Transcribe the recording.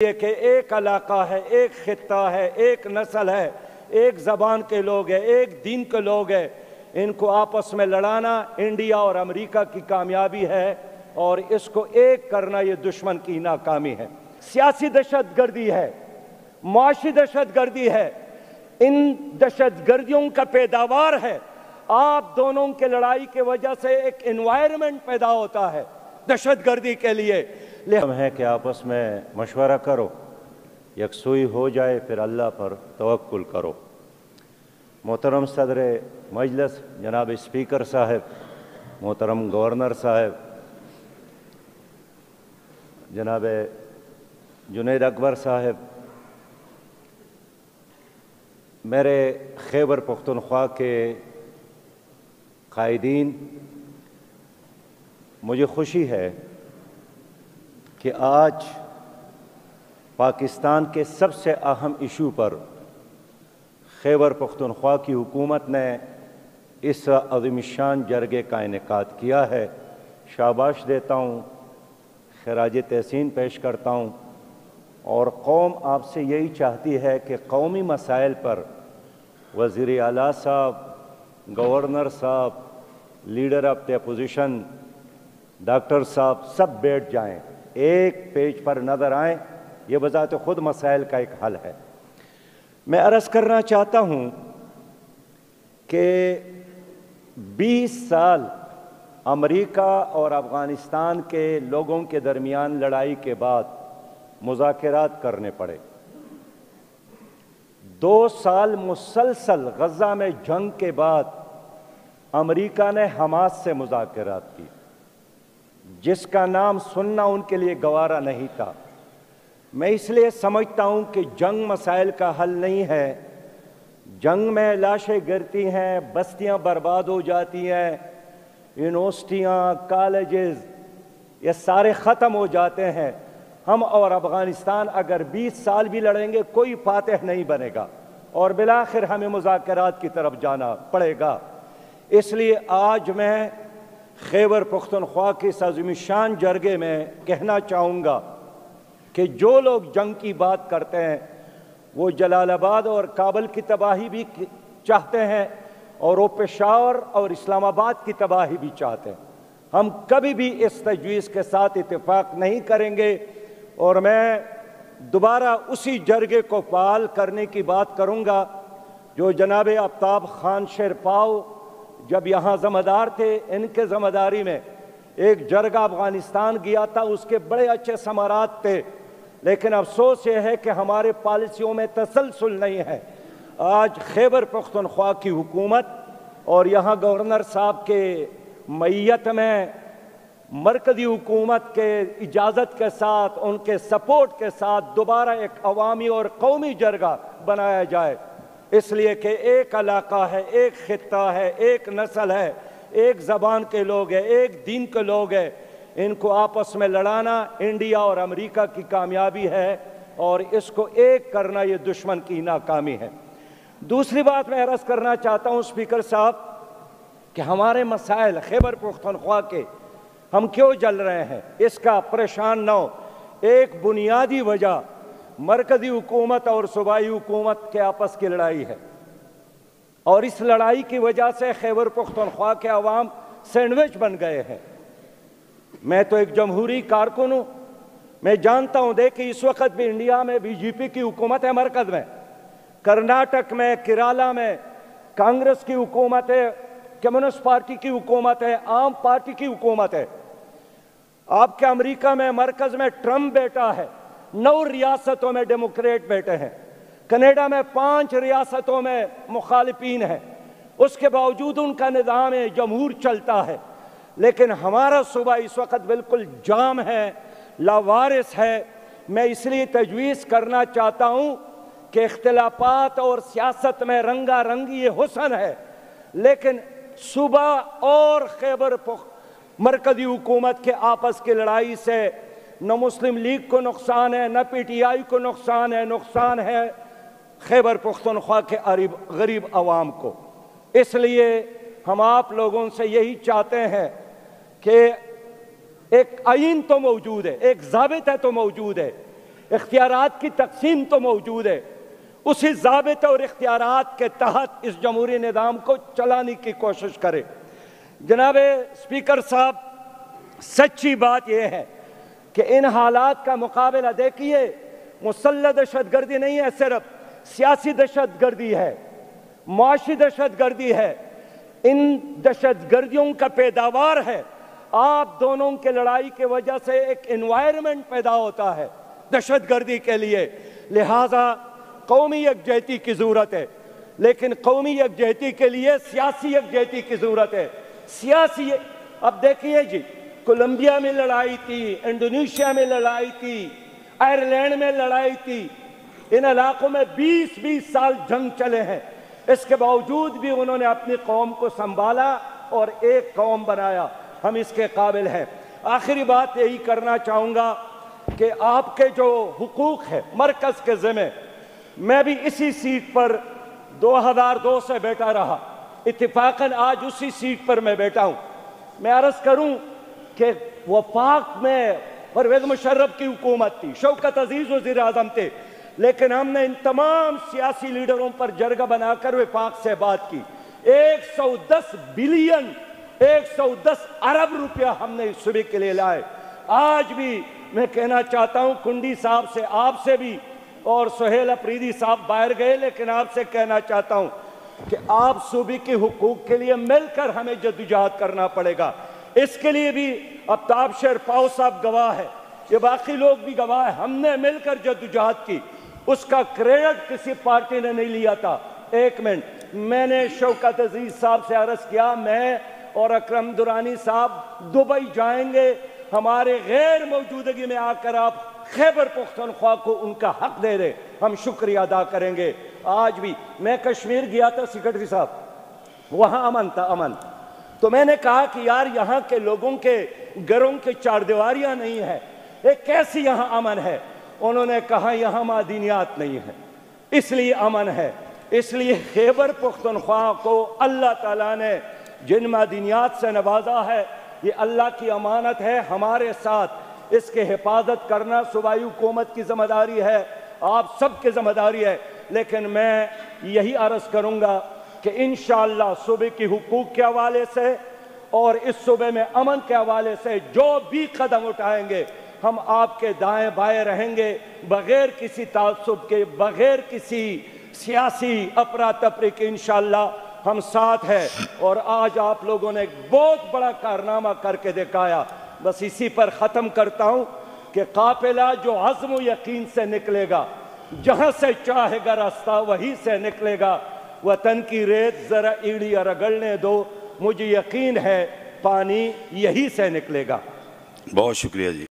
یہ کہ ایک علاقہ ہے، ایک خطہ ہے، ایک نسل ہے، ایک زبان کے لوگ ہیں، ایک دین کے لوگ ہیں، ان کو آپس میں لڑانا انڈیا اور امریکہ کی کامیابی ہے اور اس کو ایک کرنا یہ دشمن کی ناکامی ہے۔ سیاسی دہشت گردی ہے، معاشی دہشت گردی ہے، ان دہشت گردیوں کا پیداوار ہے آپ دونوں کے لڑائی کی وجہ سے ایک انوائرمنٹ پیدا ہوتا ہے دہشت گردی کے لیے۔ ہے کہ آپس میں مشورہ کرو، یکسوئی ہو جائے، پھر اللہ پر توکل کرو۔ محترم صدر مجلس جناب اسپیکر صاحب، محترم گورنر صاحب، جناب جنید اکبر صاحب، میرے خیبر پختونخوا کے قائدین، مجھے خوشی ہے کہ آج پاکستان کے سب سے اہم ایشو پر خیبر پختونخوا کی حکومت نے اس عظیم شان جرگے کا انعقاد کیا ہے۔ شاباش دیتا ہوں، خراج تحسین پیش کرتا ہوں، اور قوم آپ سے یہی چاہتی ہے کہ قومی مسائل پر وزیر اعلیٰ صاحب، گورنر صاحب، leader of the opposition doctor صاحب سب بیٹھ جائیں، ایک پیج پر نظر آئیں، یہ بذات خود مسائل کا ایک حل ہے۔ میں عرض کرنا چاہتا ہوں کہ 20 سال امریکہ اور افغانستان کے لوگوں کے درمیان لڑائی کے بعد مذاکرات کرنے پڑے۔ 2 سال مسلسل غزہ میں جنگ کے بعد امریکہ نے حماس سے مذاکرات کی، جس کا نام سننا ان کے لیے گوارا نہیں تھا۔ میں اس لیے سمجھتا ہوں کہ جنگ مسائل کا حل نہیں ہے۔ جنگ میں لاشیں گرتی ہیں، بستیاں برباد ہو جاتی ہیں، یونیورسٹیاں، کالجز یہ سارے ختم ہو جاتے ہیں۔ ہم اور افغانستان اگر 20 سال بھی لڑیں گے کوئی فاتح نہیں بنے گا اور بالآخر ہمیں مذاکرات کی طرف جانا پڑے گا۔ اس لیے آج میں خیبر پختونخوا کے اس عظیم شان جرگے میں کہنا چاہوں گا کہ جو لوگ جنگ کی بات کرتے ہیں وہ جلال آباد اور کابل کی تباہی بھی چاہتے ہیں اور وہ پشاور اور اسلام آباد کی تباہی بھی چاہتے ہیں۔ ہم کبھی بھی اس تجویز کے ساتھ اتفاق نہیں کریں گے، اور میں دوبارہ اسی جرگے کو فعال کرنے کی بات کروں گا جو جناب آفتاب خان شیرپاؤ جب یہاں ذمہ دار تھے، ان کے ذمہ داری میں ایک جرگہ افغانستان گیا تھا، اس کے بڑے اچھے ثمرات تھے، لیکن افسوس یہ ہے کہ ہمارے پالیسیوں میں تسلسل نہیں ہے۔ آج خیبر پختونخوا کی حکومت اور یہاں گورنر صاحب کے معیت میں مرکزی حکومت کے اجازت کے ساتھ، ان کے سپورٹ کے ساتھ دوبارہ ایک عوامی اور قومی جرگہ بنایا جائے، اس لیے کہ ایک علاقہ ہے، ایک خطہ ہے، ایک نسل ہے، ایک زبان کے لوگ ہیں، ایک دین کے لوگ ہیں، ان کو آپس میں لڑانا انڈیا اور امریکہ کی کامیابی ہے اور اس کو ایک کرنا یہ دشمن کی ناکامی ہے۔ دوسری بات میں عرض کرنا چاہتا ہوں اسپیکر صاحب کہ ہمارے مسائل خیبر پختونخوا کے ہم کیوں جل رہے ہیں، اس کا پریشان نہ ہو۔ ایک بنیادی وجہ مرکزی حکومت اور صوبائی حکومت کے آپس کی لڑائی ہے، اور اس لڑائی کی وجہ سے خیبر پختونخوا کے عوام سینڈوچ بن گئے ہیں۔ میں تو ایک جمہوری کارکن ہوں، میں جانتا ہوں، دیکھیں اس وقت بھی انڈیا میں بی جے پی کی حکومت ہے، مرکز میں کرناٹک میں، کیرالہ میں کانگریس کی حکومت ہے، کمیونسٹ پارٹی کی حکومت ہے، عام پارٹی کی حکومت ہے۔ آپ کے امریکہ میں مرکز میں ٹرمپ بیٹا ہے، 9 ریاستوں میں ڈیموکریٹ بیٹے ہیں، کینیڈا میں 5 ریاستوں میں مخالفین ہیں، اس کے باوجود ان کا نظام جمہور چلتا ہے، لیکن ہمارا صوبہ اس وقت بالکل جام ہے، لاوارث ہے۔ میں اس لیے تجویز کرنا چاہتا ہوں کہ اختلافات اور سیاست میں رنگا رنگی یہ حسن ہے، لیکن صوبہ اور خیبر مرکزی حکومت کے آپس کی لڑائی سے نہ مسلم لیگ کو نقصان ہے، نہ پی ٹی آئی کو نقصان ہے، نقصان ہے خیبر پختونخوا کے غریب عوام کو۔ اس لیے ہم آپ لوگوں سے یہی چاہتے ہیں کہ ایک آئین تو موجود ہے، ایک ضابطہ تو موجود ہے، اختیارات کی تقسیم تو موجود ہے، اسی ضابطے اور اختیارات کے تحت اس جمہوری نظام کو چلانے کی کوشش کرے۔ جناب اسپیکر صاحب، سچی بات یہ ہے کہ ان حالات کا مقابلہ دیکھیے، مسلح دہشت گردی نہیں ہے، صرف سیاسی دہشت گردی ہے، معاشی دہشت گردی ہے، ان دہشت گردیوں کا پیداوار ہے۔ آپ دونوں کے لڑائی کی وجہ سے ایک انوائرمنٹ پیدا ہوتا ہے دہشت گردی کے لیے، لہٰذا قومی یکجہتی کی ضرورت ہے، لیکن قومی یکجہتی کے لیے سیاسی یکجہتی کی ضرورت ہے۔ سیاسی، اب دیکھیے جی، کولمبیا میں لڑائی تھی، انڈونیشیا میں لڑائی تھی، آئرلینڈ میں لڑائی تھی، ان علاقوں میں 20 سال جنگ چلے ہیں، اس کے باوجود بھی انہوں نے اپنی قوم کو سنبھالا اور ایک قوم بنایا۔ ہم اس کے قابل ہیں۔ آخری بات یہی کرنا چاہوں گا کہ آپ کے جو حقوق ہے مرکز کے ذمہ، میں بھی اسی سیٹ پر 2002 سے بیٹھا رہا، اتفاقاً آج اسی سیٹ پر میں بیٹھا ہوں۔ میں عرض کروں کہ وفاق میں پرویز مشرف کی حکومت تھی، شوکت عزیز وزیر اعظم تھے، لیکن ہم نے ان تمام سیاسی لیڈروں پر جرگہ بنا کر وفاق سے بات کی۔ 110 بلین 110 ارب روپیہ ہم نے اس صوبے کے لیے لائے۔ آج بھی میں کہنا چاہتا ہوں کنڈی صاحب سے، آپ سے بھی، اور سہیل افریدی صاحب باہر گئے، لیکن آپ سے کہنا چاہتا ہوں کہ آپ صوبے کے حقوق کے لیے مل کر ہمیں جدوجہد کرنا پڑے گا۔ اس کے لیے بھی آفتاب شیرپاؤ صاحب گواہ ہے، یہ باقی لوگ بھی گواہ ہیں، ہم نے مل کر جدوجہد کی، اس کا کریڈٹ کسی پارٹی نے نہیں لیا تھا۔ ایک منٹ، میں نے شوکت عزیز صاحب سے عرض کیا، میں اور اکرم درانی صاحب دبئی جائیں گے، ہمارے غیر موجودگی میں آ کر آپ خیبر پختونخوا کو ان کا حق دے دیں، ہم شکریہ ادا کریں گے۔ آج بھی میں کشمیر گیا تھا سیکرٹری صاحب، وہاں امن تھا، امن، تو میں نے کہا کہ یار یہاں کے لوگوں کے گھروں کے چاردیواریاں نہیں ہیں، ایک کیسی یہاں امن ہے؟ انہوں نے کہا یہاں معدنیات نہیں ہے، اس لیے امن ہے۔ اس لیے خیبر پختونخوا کو اللہ تعالیٰ نے جن معدنیات سے نوازا ہے، یہ اللہ کی امانت ہے ہمارے ساتھ، اس کے حفاظت کرنا صوبائی حکومت کی ذمہ داری ہے، آپ سب کی ذمہ داری ہے۔ لیکن میں یہی عرض کروں گا کہ انشاءاللہ صوبے کی حقوق کے حوالے سے اور اس صوبے میں امن کے حوالے سے جو بھی قدم اٹھائیں گے، ہم آپ کے دائیں بائیں رہیں گے، بغیر کسی تعصب کے، بغیر کسی سیاسی افراتفری کے انشاءاللہ ہم ساتھ ہیں۔ اور آج آپ لوگوں نے ایک بہت بڑا کارنامہ کر کے دکھایا۔ بس اسی پر ختم کرتا ہوں کہ قافلہ جو عزم و یقین سے نکلے گا، جہاں سے چاہے گا راستہ وہیں سے نکلے گا، وطن کی ریت ذرا ایڑیاں رگڑنے دو، مجھے یقین ہے پانی یہی سے نکلے گا۔ بہت شکریہ جی۔